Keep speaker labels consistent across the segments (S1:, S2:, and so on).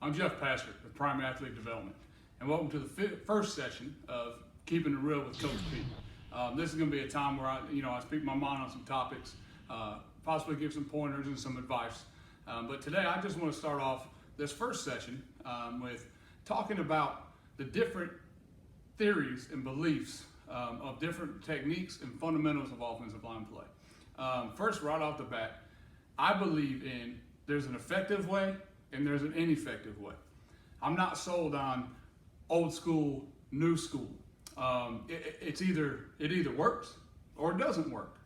S1: I'm Jeff Pastor with Prime Athlete Development, and welcome to the first session of Keeping It Real with Coach P. This is going to be a time where I speak my mind on some topics, possibly give some pointers and some advice. But today I just want to start off this first session with talking about the different theories and beliefs of different techniques and fundamentals of offensive line play. First, right off the bat, I believe there's an effective way and there's an ineffective way. I'm not sold on old school, new school. It either works or it doesn't work.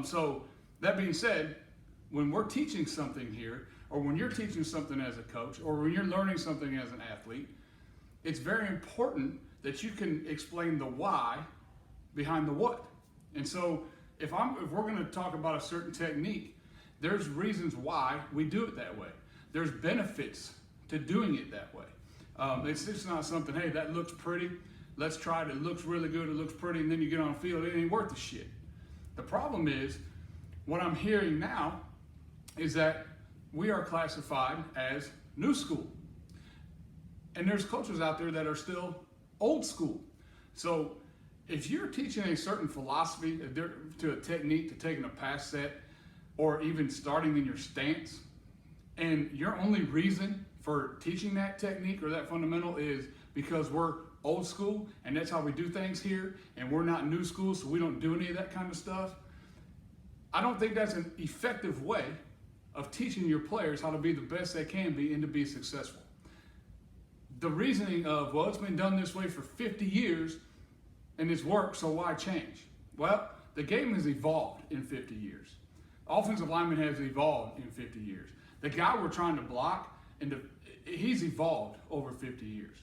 S1: So that being said, when we're teaching something here, or when you're teaching something as a coach, or when you're learning something as an athlete, it's very important that you can explain the why behind the what. And so if we're going to talk about a certain technique, there's reasons why we do it that way. There's benefits to doing it that way. It's just not something, hey, that looks pretty, let's try it, it looks really good, it looks pretty, and then you get on the field, it ain't worth the shit. The problem is, what I'm hearing now is that we are classified as new school. And there's coaches out there that are still old school. So if you're teaching a certain philosophy to a technique, to taking a pass set, or even starting in your stance, and your only reason for teaching that technique or that fundamental is because we're old school and that's how we do things here, and we're not new school, so we don't do any of that kind of stuff, I don't think that's an effective way of teaching your players how to be the best they can be and to be successful. The reasoning of, well, it's been done this way for 50 years and it's worked, so why change? Well, the game has evolved in 50 years. Offensive lineman has evolved in 50 years. The guy we're trying to block, he's evolved over 50 years.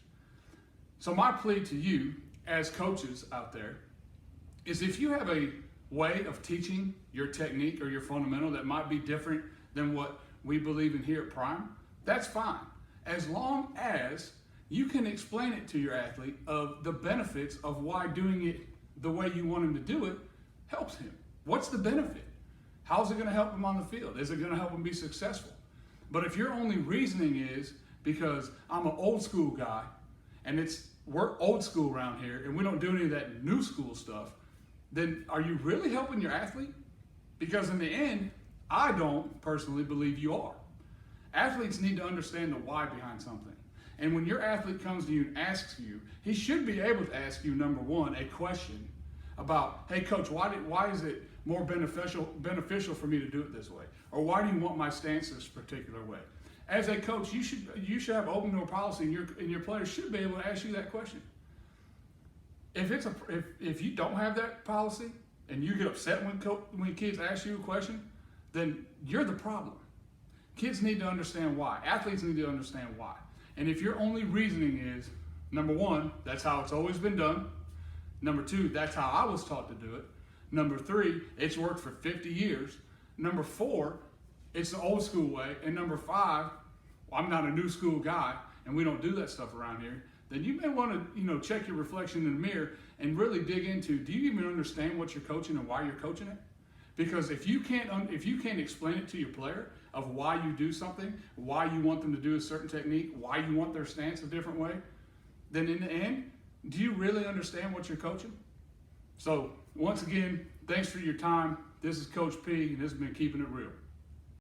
S1: So my plea to you as coaches out there is, if you have a way of teaching your technique or your fundamental that might be different than what we believe in here at Prime, that's fine. As long as you can explain it to your athlete of the benefits of why doing it the way you want him to do it helps him. What's the benefit? How's it going to help him on the field? Is it going to help him be successful? But if your only reasoning is because I'm an old school guy and we're old school around here and we don't do any of that new school stuff, then are you really helping your athlete? Because in the end, I don't personally believe you are. Athletes need to understand the why behind something. And when your athlete comes to you and asks you, he should be able to ask you, number one, a question about, hey coach, why is it more beneficial for me to do it this way? Or why do you want my stance this particular way? As a coach, you should have open door policy, and your players should be able to ask you that question. If you don't have that policy and you get upset when kids ask you a question, then you're the problem. Kids need to understand why. Athletes need to understand why. And if your only reasoning is, number one, that's how it's always been done. Number two, that's how I was taught to do it. Number three, it's worked for 50 years. Number four, it's the old school way. And number five, I'm not a new school guy and we don't do that stuff around here. Then you may want to, check your reflection in the mirror and really dig into, do you even understand what you're coaching and why you're coaching it? Because if you can't explain it to your player of why you do something, why you want them to do a certain technique, why you want their stance a different way, then in the end, do you really understand what you're coaching? So once again, thanks for your time. This is Coach P, and this has been Keeping It Real.